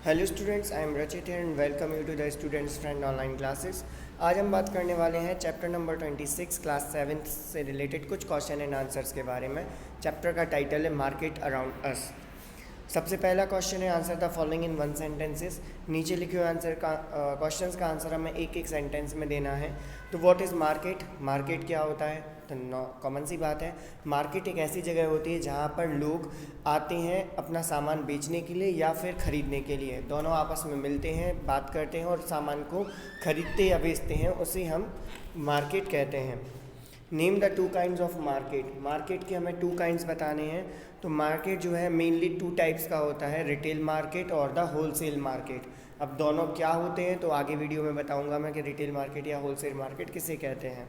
Hello students, I am Rachit and welcome you to the students friend online classes. आज हम बात करने वाले हैं चैप्टर नंबर 26 क्लास 7 से रिलेटेड कुछ क्वेश्चन एंड आंसर्स के बारे में। चैप्टर का टाइटल है मार्केट अराउंड अस। सबसे पहला क्वेश्चन है answer the following in one sentences. नीचे लिखे हुए आंसर का क्वेश्चंस का आंसर हमें एक एक सेंटेंस में देना है। तो व्हाट इज़ मार्केट, मार्केट क्या होता है? तो कॉमन सी बात है, मार्केट एक ऐसी जगह होती है जहाँ पर लोग आते हैं अपना सामान बेचने के लिए या फिर ख़रीदने के लिए। दोनों आपस में मिलते हैं, बात करते हैं और सामान को खरीदते या बेचते हैं, उसे हम मार्केट कहते हैं। Name the two kinds of market. Market के हमें टू काइंड्स बताने हैं। तो मार्केट जो है मेनली टू टाइप्स का होता है, रिटेल मार्केट और द होलसेल मार्केट। अब दोनों क्या होते हैं तो आगे वीडियो में बताऊंगा मैं कि रिटेल मार्केट या होलसेल मार्केट किसे कहते हैं।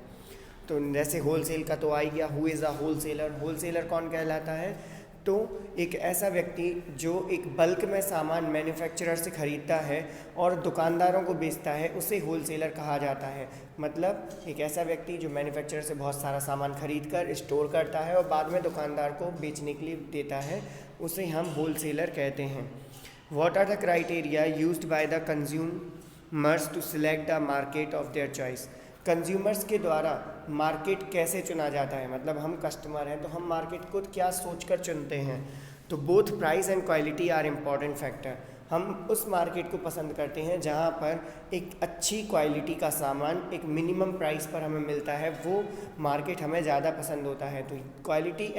तो जैसे होलसेल का तो आ ही गया, who is a wholesaler. Wholesaler कौन कहलाता है? तो एक ऐसा व्यक्ति जो एक बल्क में सामान मैन्युफैक्चरर से ख़रीदता है और दुकानदारों को बेचता है, उसे होलसेलर कहा जाता है। मतलब एक ऐसा व्यक्ति जो मैन्युफैक्चरर से बहुत सारा सामान खरीद कर स्टोर करता है और बाद में दुकानदार को बेचने के लिए देता है, उसे हम होलसेलर कहते हैं। What are the criteria used by the consumers to select the market of their choice. Consumers के द्वारा मार्केट कैसे चुना जाता है, मतलब हम कस्टमर हैं तो हम मार्केट को क्या सोचकर चुनते हैं। तो both price and quality are important factor. हम उस मार्केट को पसंद करते हैं जहाँ पर एक अच्छी क्वालिटी का सामान एक मिनिमम प्राइस पर हमें मिलता है, वो मार्केट हमें ज़्यादा पसंद होता है। तो क्वालिटी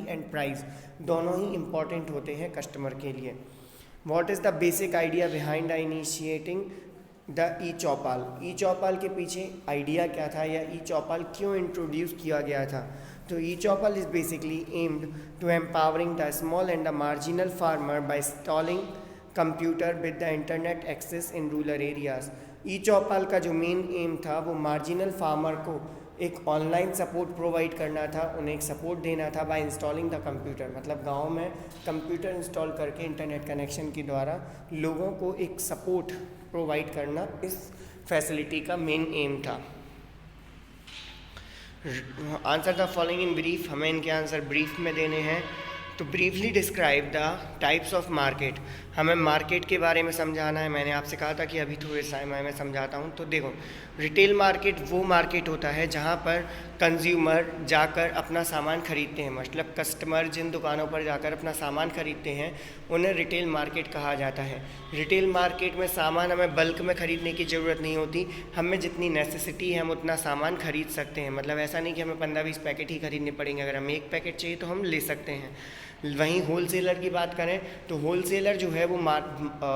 एंड प्राइस दोनों ही इम्पॉर्टेंट होते हैं कस्टमर के लिए। What is the basic idea behind the initiating the e Chaupal. E Chaupal के पीछे आइडिया क्या था या ई चौपाल क्यों इंट्रोड्यूस किया गया था? तो e Chaupal is basically aimed to empowering the small and the marginal farmer by installing computer with the internet access in rural areas. E Chaupal का जो मेन एम था वो मार्जिनल फार्मर को एक ऑनलाइन सपोर्ट प्रोवाइड करना था, उन्हें एक सपोर्ट देना था बाय इंस्टॉलिंग द कंप्यूटर। मतलब गांव में कंप्यूटर इंस्टॉल करके इंटरनेट कनेक्शन के द्वारा लोगों को एक सपोर्ट प्रोवाइड करना इस फैसिलिटी का मेन एम था। Answer the following in brief. हमें इनके आंसर ब्रीफ में देने हैं। तो briefly describe the types of market. हमें मार्केट के बारे में समझाना है। मैंने आपसे कहा था कि अभी थोड़े समय में समझाता हूँ। तो देखो, रिटेल मार्केट वो मार्केट होता है जहाँ पर कंज्यूमर जाकर अपना सामान खरीदते हैं। मतलब कस्टमर जिन दुकानों पर जाकर अपना सामान खरीदते हैं उन्हें रिटेल मार्केट कहा जाता है। रिटेल मार्केट में सामान हमें बल्क में ख़रीदने की ज़रूरत नहीं होती, हमें जितनी नेसेसिटी है हम उतना सामान खरीद सकते हैं। मतलब ऐसा नहीं कि हमें 15-20 पैकेट ही खरीदने पड़ेंगे, अगर हमें एक पैकेट चाहिए तो हम ले सकते हैं। वहीं होलसेलर की बात करें तो होलसेलर जो है वो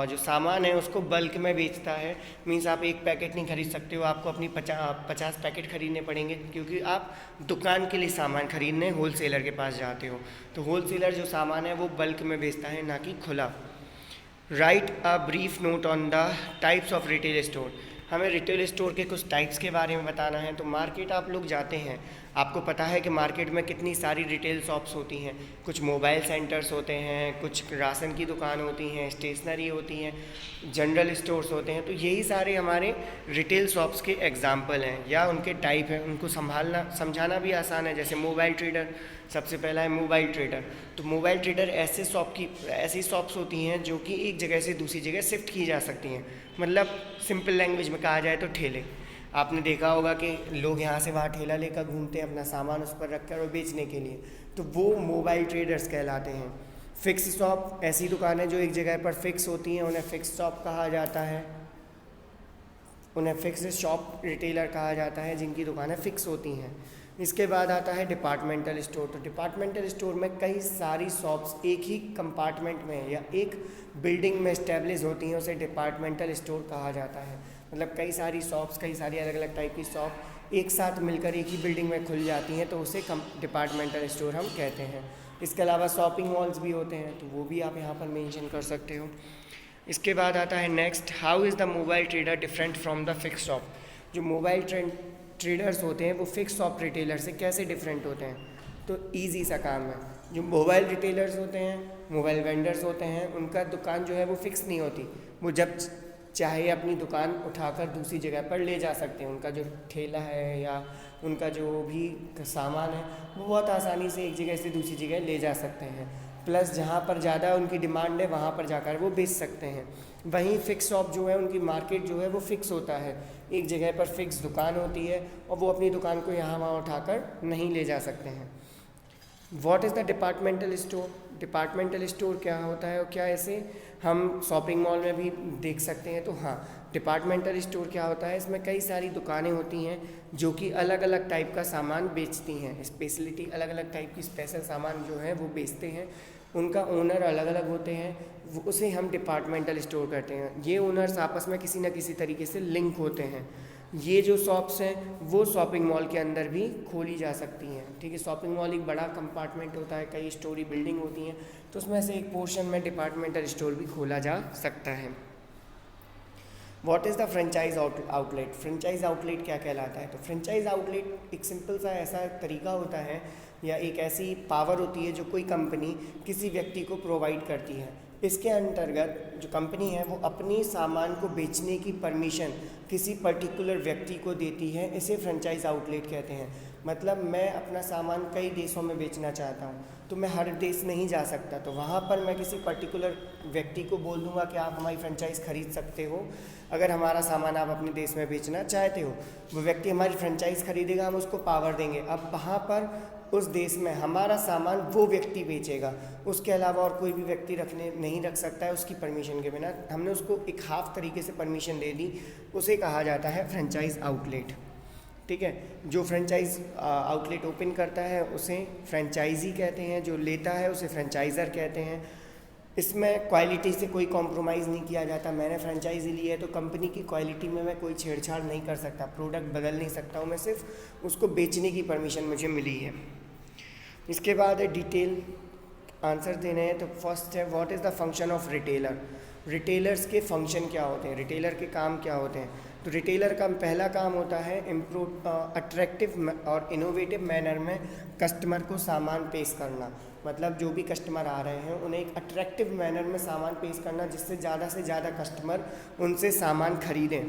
जो सामान है उसको बल्क में बेचता है। मीन्स आप एक पैकेट नहीं खरीद सकते हो, आपको अपनी 50 पैकेट खरीदने पड़ेंगे, क्योंकि आप दुकान के लिए सामान खरीदने होलसेलर के पास जाते हो। तो होलसेलर जो सामान है वो बल्क में बेचता है, ना कि खुला। Right a brief note on the types of retail store. हमें रिटेल स्टोर के कुछ टाइप्स के बारे में बताना है। तो मार्केट आप लोग जाते हैं, आपको पता है कि मार्केट में कितनी सारी रिटेल शॉप्स होती हैं। कुछ मोबाइल सेंटर्स होते हैं, कुछ राशन की दुकान होती हैं, स्टेशनरी होती हैं, जनरल स्टोर्स होते हैं। तो यही सारे हमारे रिटेल शॉप्स के एग्जाम्पल हैं या उनके टाइप हैं। उनको समझाना भी आसान है। जैसे मोबाइल ट्रेडर, सबसे पहला है मोबाइल ट्रेडर। तो मोबाइल ट्रेडर ऐसी शॉप्स होती हैं जो कि एक जगह से दूसरी जगह शिफ्ट की जा सकती हैं। मतलब सिंपल लैंग्वेज में कहा जाए तो ठेले। आपने देखा होगा कि लोग यहाँ से वहाँ ठेला लेकर घूमते हैं अपना सामान उस पर रखकर और बेचने के लिए, तो वो मोबाइल ट्रेडर्स कहलाते हैं। फिक्स शॉप, ऐसी दुकानें जो एक जगह पर फिक्स होती हैं उन्हें फिक्स शॉप कहा जाता है। उन्हें फिक्स शॉप रिटेलर कहा जाता है जिनकी दुकानें फिक्स होती हैं। इसके बाद आता है डिपार्टमेंटल स्टोर। तो डिपार्टमेंटल स्टोर में कई सारी शॉप्स एक ही कंपार्टमेंट में या एक बिल्डिंग में इस्टेब्लिश होती हैं, उसे डिपार्टमेंटल स्टोर कहा जाता है। मतलब कई सारी शॉप्स, कई सारी अलग अलग टाइप की शॉप एक साथ मिलकर एक ही बिल्डिंग में खुल जाती हैं, तो उसे डिपार्टमेंटल स्टोर हम कहते हैं। इसके अलावा शॉपिंग मॉल्स भी होते हैं, तो वो भी आप यहाँ पर मेंशन कर सकते हो। इसके बाद आता है next, how is the mobile trader different from the fix shop. जो मोबाइल ट्रेडर्स होते हैं वो फिक्स शॉप रिटेलर से कैसे डिफरेंट होते हैं? तो ईजी सा काम है। जो मोबाइल रिटेलर्स होते हैं, मोबाइल वेंडर्स होते हैं, उनका दुकान जो है वो फिक्स नहीं होती। वो जब चाहे अपनी दुकान उठाकर दूसरी जगह पर ले जा सकते हैं। उनका जो ठेला है या उनका जो भी सामान है वो बहुत आसानी से एक जगह से दूसरी जगह ले जा सकते हैं। प्लस जहाँ पर ज़्यादा उनकी डिमांड है वहाँ पर जाकर वो बेच सकते हैं। वहीं फिक्स शॉप जो है उनकी मार्केट जो है वो फिक्स होता है, एक जगह पर फिक्स दुकान होती है और वो अपनी दुकान को यहाँ वहाँ उठाकर नहीं ले जा सकते हैं। What is the departmental store? Departmental store क्या होता है और क्या ऐसे हम शॉपिंग मॉल में भी देख सकते हैं? तो हाँ, डिपार्टमेंटल स्टोर क्या होता है, इसमें कई सारी दुकानें होती हैं जो कि अलग अलग टाइप का सामान बेचती हैं, स्पेशलिटी अलग अलग टाइप की स्पेशल सामान जो है वो बेचते हैं, उनका ओनर अलग अलग होते हैं, उसे हम डिपार्टमेंटल स्टोर कहते हैं। ये ओनर्स आपस में किसी न किसी तरीके से लिंक होते हैं। ये जो शॉप्स हैं वो शॉपिंग मॉल के अंदर भी खोली जा सकती हैं, ठीक है। शॉपिंग मॉल एक बड़ा कंपार्टमेंट होता है, कई स्टोरी बिल्डिंग होती हैं, तो उसमें से एक पोर्शन में डिपार्टमेंटल स्टोर भी खोला जा सकता है। What is the franchise outlet? Franchise outlet क्या कहलाता है? तो फ्रेंचाइज आउटलेट एक सिंपल सा ऐसा तरीका होता है या एक ऐसी पावर होती है जो कोई कंपनी किसी व्यक्ति को प्रोवाइड करती है। इसके अंतर्गत जो कंपनी है वो अपनी सामान को बेचने की परमिशन किसी पर्टिकुलर व्यक्ति को देती है, इसे फ्रेंचाइज आउटलेट कहते हैं। मतलब मैं अपना सामान कई देशों में बेचना चाहता हूँ, तो मैं हर देश नहीं जा सकता, तो वहाँ पर मैं किसी पर्टिकुलर व्यक्ति को बोल दूँगा कि आप हमारी फ्रेंचाइज़ खरीद सकते हो, अगर हमारा सामान आप अपने देश में बेचना चाहते हो। वो व्यक्ति हमारी फ्रेंचाइज़ खरीदेगा, हम उसको पावर देंगे, अब वहाँ पर उस देश में हमारा सामान वो व्यक्ति बेचेगा, उसके अलावा और कोई भी व्यक्ति नहीं रख सकता है उसकी परमिशन के बिना। हमने उसको एक हाफ तरीके से परमिशन दे दी, उसे कहा जाता है फ्रेंचाइज आउटलेट, ठीक है। जो फ्रेंचाइज आउटलेट ओपन करता है उसे फ्रेंचाइजी कहते हैं, जो लेता है उसे फ्रेंचाइज़र कहते हैं। इसमें क्वालिटी से कोई कॉम्प्रोमाइज़ नहीं किया जाता। मैंने फ्रेंचाइजी ली है तो कंपनी की क्वालिटी में मैं कोई छेड़छाड़ नहीं कर सकता, प्रोडक्ट बदल नहीं सकता हूँ, मैं सिर्फ उसको बेचने की परमिशन मुझे मिली है। इसके बाद डिटेल आंसर देने हैं। तो फर्स्ट है what is the function of retailer? Retailers के फंक्शन क्या होते हैं, रिटेलर के काम क्या होते हैं? तो रिटेलर का पहला काम होता है अट्रैक्टिव और इनोवेटिव मैनर में कस्टमर को सामान पेश करना। मतलब जो भी कस्टमर आ रहे हैं उन्हें एक अट्रैक्टिव मैनर में सामान पेश करना जिससे ज़्यादा से ज़्यादा कस्टमर उनसे सामान खरीदें।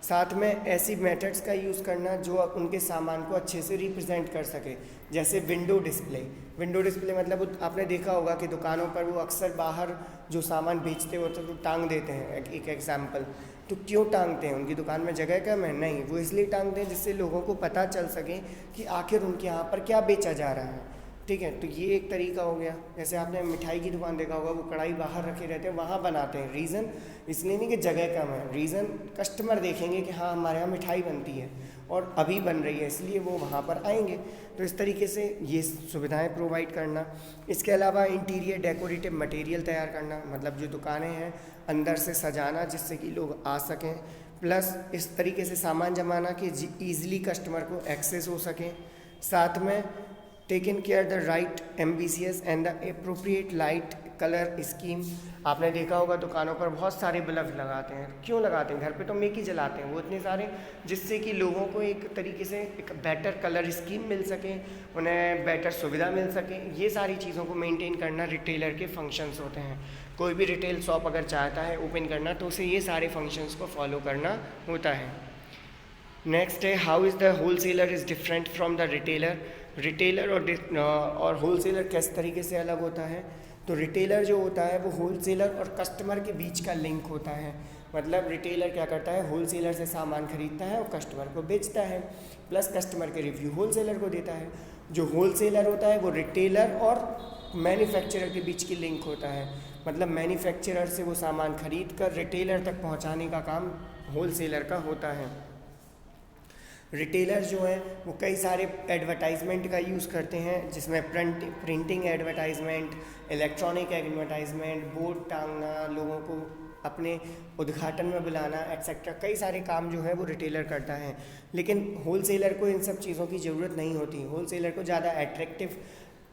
साथ में ऐसी मेथड्स का यूज़ करना जो उनके सामान को अच्छे से रिप्रेजेंट कर सके, जैसे विंडो डिस्प्ले। विंडो डिस्प्ले मतलब आपने देखा होगा कि दुकानों पर वो अक्सर बाहर जो सामान बेचते होते तो टांग देते हैं, एक एग्जाम्पल। तो क्यों टांगते हैं? उनकी दुकान में जगह कम है? नहीं, वो इसलिए टांगते हैं जिससे लोगों को पता चल सके कि आखिर उनके यहाँ पर क्या बेचा जा रहा है, ठीक है। तो ये एक तरीका हो गया। जैसे आपने मिठाई की दुकान देखा होगा, वो कढ़ाई बाहर रखे रहते हैं, वहाँ बनाते हैं। रीज़न इसलिए नहीं कि जगह कम है, रीज़न कस्टमर देखेंगे कि हाँ हमारे यहाँ मिठाई बनती है और अभी बन रही है, इसलिए वो वहाँ पर आएंगे। तो इस तरीके से ये सुविधाएं प्रोवाइड करना। इसके अलावा इंटीरियर डेकोरेटिव मटेरियल तैयार करना, मतलब जो दुकानें हैं अंदर से सजाना जिससे कि लोग आ सकें, प्लस इस तरीके से सामान जमाना कि ईज़िली कस्टमर को एक्सेस हो सके। साथ में taken care the right ambitious and the appropriate light colour scheme. आपने देखा होगा दुकानों पर बहुत सारे बल्ब लगाते हैं, क्यों लगाते हैं? घर पे तो मेक ही जलाते हैं वो इतने सारे, जिससे कि लोगों को एक तरीके से एक बेटर कलर स्कीम मिल सके, उन्हें बेटर सुविधा मिल सके। ये सारी चीज़ों को मेंटेन करना रिटेलर के फंक्शंस होते हैं। कोई भी रिटेल शॉप अगर चाहता है ओपन करना तो उसे ये सारे फंक्शंस को फॉलो करना होता है। नेक्स्ट है how is the wholesaler is different from the retailer. Retailer और होलसेलर किस तरीके से अलग होता है? तो रिटेलर जो होता है वो होलसेलर और कस्टमर के बीच का लिंक होता है। मतलब रिटेलर क्या करता है, होलसेलर से सामान खरीदता है और कस्टमर को बेचता है, प्लस कस्टमर के रिव्यू होलसेलर को देता है। जो होलसेलर होता है वो रिटेलर और मैन्युफैक्चरर के बीच की लिंक होता है। मतलब मैन्युफैक्चरर से वो सामान खरीद कर रिटेलर तक पहुंचाने का काम होलसेलर का होता है। रिटेलर जो है वो कई सारे एडवर्टाइजमेंट का यूज़ करते हैं, जिसमें printing advertisement, electronic advertisement, board टांगना, लोगों को अपने उद्घाटन में बुलाना एक्सेट्रा, कई सारे काम जो है वो रिटेलर करता है। लेकिन होलसेलर को इन सब चीज़ों की ज़रूरत नहीं होती। होलसेलर को ज़्यादा एट्रैक्टिव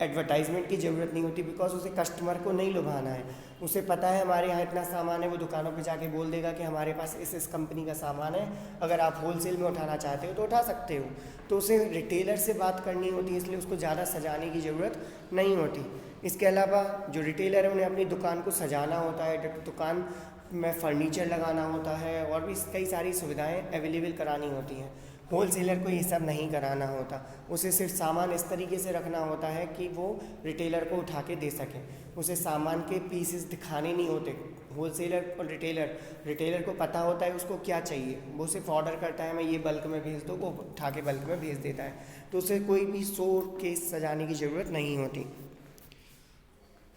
एडवर्टाइजमेंट की ज़रूरत नहीं होती, बिकॉज उसे कस्टमर को नहीं लुभाना है। उसे पता है हमारे यहाँ इतना सामान है, वो दुकानों पे जाके बोल देगा कि हमारे पास इस कंपनी का सामान है, अगर आप होलसेल में उठाना चाहते हो तो उठा सकते हो। तो उसे रिटेलर से बात करनी होती है, इसलिए उसको ज़्यादा सजाने की ज़रूरत नहीं होती। इसके अलावा जो रिटेलर है उन्हें अपनी दुकान को सजाना होता है, दुकान में फर्नीचर लगाना होता है और भी कई सारी सुविधाएँ अवेलेबल करानी होती हैं। होल सेलर को ये सब नहीं कराना होता, उसे सिर्फ सामान इस तरीके से रखना होता है कि वो रिटेलर को उठा के दे सके, उसे सामान के पीसेस दिखाने नहीं होते। होल सेलर और रिटेलर को पता होता है उसको क्या चाहिए, वो सिर्फ ऑर्डर करता है मैं ये बल्क में भेज दो, वो उठा के बल्क में भेज देता है, तो उसे कोई भी शो केस सजाने की ज़रूरत नहीं होती।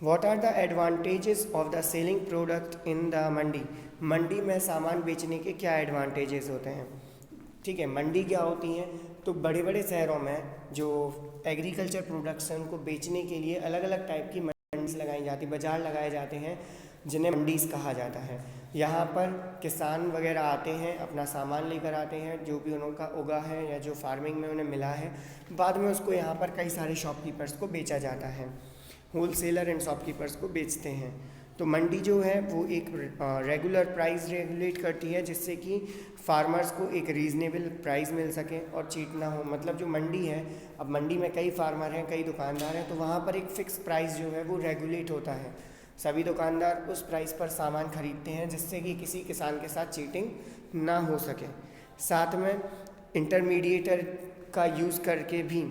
What are the advantages of the selling product in the मंडी? मंडी में सामान बेचने के क्या एडवांटेजेस होते हैं? ठीक है, मंडी क्या होती हैं? तो बड़े बड़े शहरों में जो एग्रीकल्चर प्रोडक्शन को बेचने के लिए अलग अलग टाइप की मंडीज लगाई जाती, बाज़ार लगाए जाते हैं जिन्हें मंडीज़ कहा जाता है। यहाँ पर किसान वगैरह आते हैं, अपना सामान लेकर आते हैं जो भी उनका उगा है या जो फार्मिंग में उन्हें मिला है, बाद में उसको यहाँ पर कई सारे शॉपकीपर्स को बेचा जाता है, होल सेलर एंड शॉपकीपर्स को बेचते हैं। तो मंडी जो है वो एक रेगुलर प्राइस रेगुलेट करती है जिससे कि फार्मर्स को एक रीज़नेबल प्राइस मिल सके और चीट ना हो। मतलब जो मंडी है, अब मंडी में कई फार्मर हैं, कई दुकानदार हैं, तो वहाँ पर एक फ़िक्स प्राइस जो है वो रेगुलेट होता है। सभी दुकानदार उस प्राइस पर सामान खरीदते हैं जिससे कि किसी किसान के साथ चीटिंग ना हो सके। साथ में इंटरमीडिएटर का यूज़ करके भी,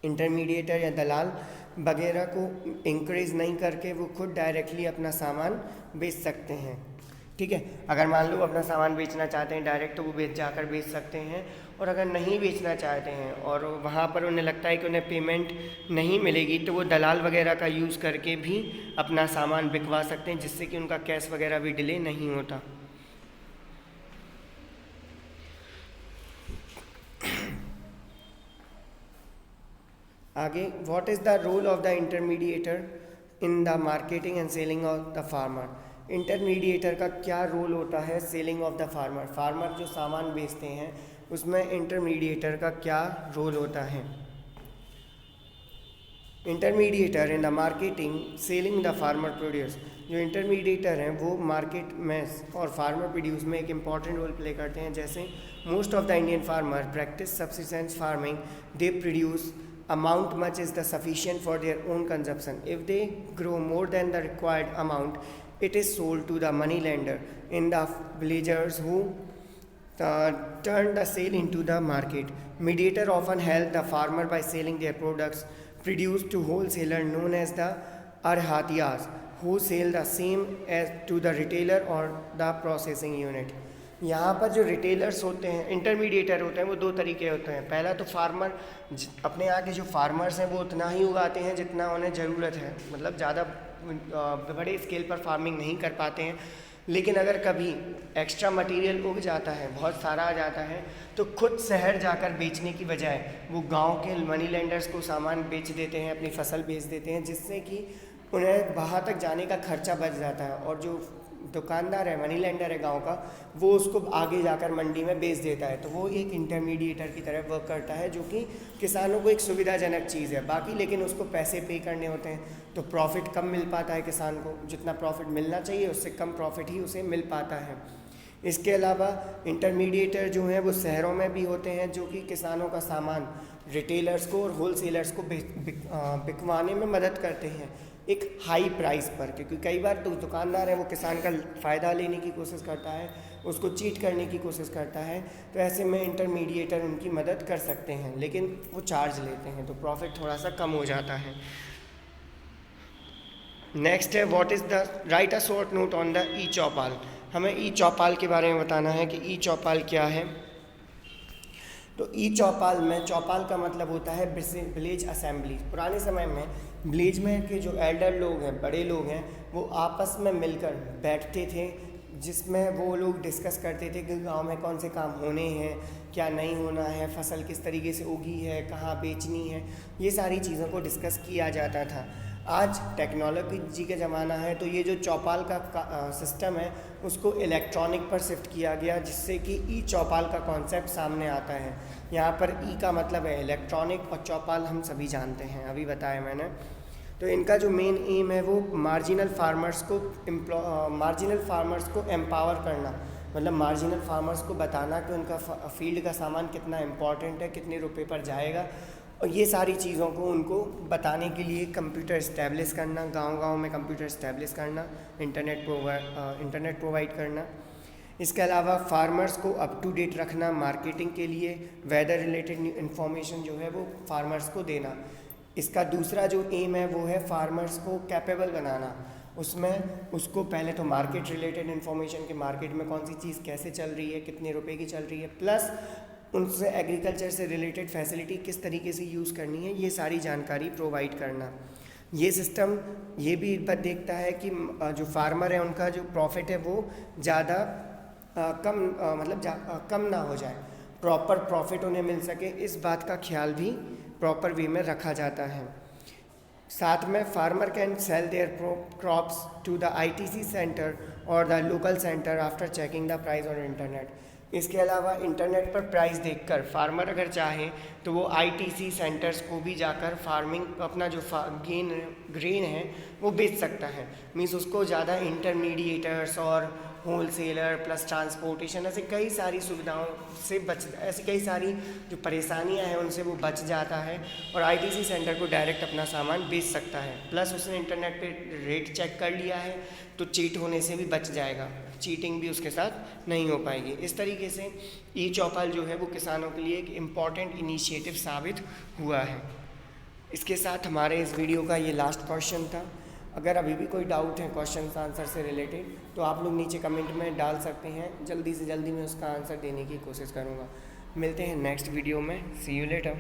इंटरमीडिएटर या दलाल वगैरह को इंकरेज नहीं करके वो खुद डायरेक्टली अपना सामान बेच सकते हैं। ठीक है, अगर मान लो अपना सामान बेचना चाहते हैं डायरेक्ट तो वो जाकर बेच सकते हैं, और अगर नहीं बेचना चाहते हैं और वहाँ पर उन्हें लगता है कि उन्हें पेमेंट नहीं मिलेगी तो वो दलाल वगैरह का यूज़ करके भी अपना सामान बिकवा सकते हैं जिससे कि उनका कैश वगैरह भी डिले नहीं होता। आगे, what is the role of the intermediator in the marketing and selling of the farmer? Intermediator का क्या रोल होता है selling of the farmer? Farmer जो सामान बेचते हैं उसमें इंटरमीडिएटर का क्या रोल होता है? Intermediator in the marketing selling the farmer produce, जो इंटरमीडिएटर हैं वो मार्केट में और फार्मर प्रोड्यूस में एक इम्पॉर्टेंट रोल प्ले करते हैं। जैसे most of the Indian farmer practice subsistence farming, they produce amount much is the sufficient for their own consumption. If they grow more than the required amount, it is sold to the money lender in the villagers who turn the sale into the market. Mediator often help the farmer by selling their products produced to wholesaler known as the arhatiyas, who sell the same as to the retailer or the processing unit. यहाँ पर जो retailers होते हैं, intermediator होते हैं, वो दो तरीके होते हैं। पहला तो फार्मर अपने यहाँ के जो फार्मर्स हैं वो उतना ही उगाते हैं जितना उन्हें ज़रूरत है, मतलब ज़्यादा बड़े स्केल पर फार्मिंग नहीं कर पाते हैं, लेकिन अगर कभी एक्स्ट्रा मटेरियल उग जाता है, बहुत सारा आ जाता है, तो खुद शहर जाकर बेचने की बजाय वो गांव के मनी लेंडर्स को सामान बेच देते हैं, अपनी फसल बेच देते हैं, जिससे कि उन्हें वहाँ तक जाने का खर्चा बच जाता है, और जो दुकानदार है, मनी लेंडर है गांव का, वो उसको आगे जाकर मंडी में बेच देता है। तो वो एक इंटरमीडिएटर की तरह वर्क करता है, जो कि किसानों को एक सुविधाजनक चीज़ है। बाकी लेकिन उसको पैसे पे करने होते हैं, तो प्रॉफिट कम मिल पाता है किसान को, जितना प्रॉफिट मिलना चाहिए उससे कम प्रॉफिट ही उसे मिल पाता है। इसके अलावा इंटरमीडिएटर जो हैं वो शहरों में भी होते हैं, जो कि किसानों का सामान रिटेलर्स को और होल सेलर्स को बिकवाने में मदद करते हैं एक हाई प्राइस पर, क्योंकि कई बार तो दुकानदार है वो किसान का फ़ायदा लेने की कोशिश करता है, उसको चीट करने की कोशिश करता है, तो ऐसे में इंटरमीडिएटर उनकी मदद कर सकते हैं, लेकिन वो चार्ज लेते हैं तो प्रॉफिट थोड़ा सा कम हो जाता है। नेक्स्ट है, what is the write a short note on the e Chaupal. हमें ई चौपाल के बारे में बताना है कि ई चौपाल क्या है। तो ई चौपाल में, चौपाल का मतलब होता है विलेज असेंबली। पुराने समय में विलेज में के जो एल्डर लोग हैं, बड़े लोग हैं, वो आपस में मिलकर बैठते थे, जिसमें वो लोग डिस्कस करते थे कि गांव में कौन से काम होने हैं, क्या नहीं होना है, फसल किस तरीके से उगी है, कहाँ बेचनी है, ये सारी चीज़ों को डिस्कस किया जाता था। आज टेक्नोलॉजी का ज़माना है, तो ये जो चौपाल का सिस्टम है उसको इलेक्ट्रॉनिक पर शिफ्ट किया गया, जिससे कि ई चौपाल का कॉन्सेप्ट सामने आता है। यहाँ पर ई का मतलब है इलेक्ट्रॉनिक और चौपाल हम सभी जानते हैं, अभी बताया मैंने। तो इनका जो मेन एम है वो मार्जिनल फार्मर्स को एम्पावर करना, मतलब मार्जिनल फार्मर्स को बताना कि उनका फील्ड का सामान कितना इम्पॉर्टेंट है, कितने रुपए पर जाएगा, और ये सारी चीज़ों को उनको बताने के लिए कंप्यूटर इस्टेब्लिश करना, गांव-गांव में कंप्यूटर इस्टेब्लिश करना, इंटरनेट प्रोवाइड करना। इसके अलावा फार्मर्स को अप टू डेट रखना मार्केटिंग के लिए, वेदर रिलेटेड इन्फॉर्मेशन जो है वो फार्मर्स को देना। इसका दूसरा जो एम है वो है फार्मर्स को कैपेबल बनाना। उसमें उसको पहले तो मार्केट रिलेटेड इन्फॉर्मेशन कि मार्केट में कौन सी चीज़ कैसे चल रही है, कितने रुपए की चल रही है, प्लस उनसे एग्रीकल्चर से रिलेटेड फैसिलिटी किस तरीके से यूज़ करनी है, ये सारी जानकारी प्रोवाइड करना। ये सिस्टम ये भी देखता है कि जो फार्मर है उनका जो प्रॉफिट है वो ज़्यादा कम ना हो जाए, प्रॉपर प्रॉफिट उन्हें मिल सके, इस बात का ख्याल भी प्रॉपर वे में रखा जाता है। साथ में farmer can sell their crops to the ITC centre और the local centre after checking the price on internet. इसके अलावा इंटरनेट पर प्राइस देखकर फार्मर अगर चाहे तो वो आईटीसी सेंटर्स को भी जाकर फार्मिंग अपना जो ग्रेन है वो बेच सकता है। मीन्स उसको ज़्यादा इंटरमीडिएटर्स और होलसेलर प्लस ट्रांसपोर्टेशन ऐसे कई सारी सुविधाओं से ऐसी कई सारी जो परेशानियां हैं उनसे वो बच जाता है और आईटीसी सेंटर को डायरेक्ट अपना सामान बेच सकता है। प्लस उसने इंटरनेट पे रेट चेक कर लिया है तो चीट होने से भी बच जाएगा, चीटिंग भी उसके साथ नहीं हो पाएगी। इस तरीके से ई चौपाल जो है वो किसानों के लिए एक इम्पॉर्टेंट इनिशिएटिव साबित हुआ है। इसके साथ हमारे इस वीडियो का ये लास्ट क्वेश्चन था। अगर अभी भी कोई डाउट है क्वेश्चन आंसर से रिलेटेड तो आप लोग नीचे कमेंट में डाल सकते हैं, जल्दी से जल्दी मैं उसका आंसर देने की कोशिश करूँगा। मिलते हैं नेक्स्ट वीडियो में, सी यू लेटर।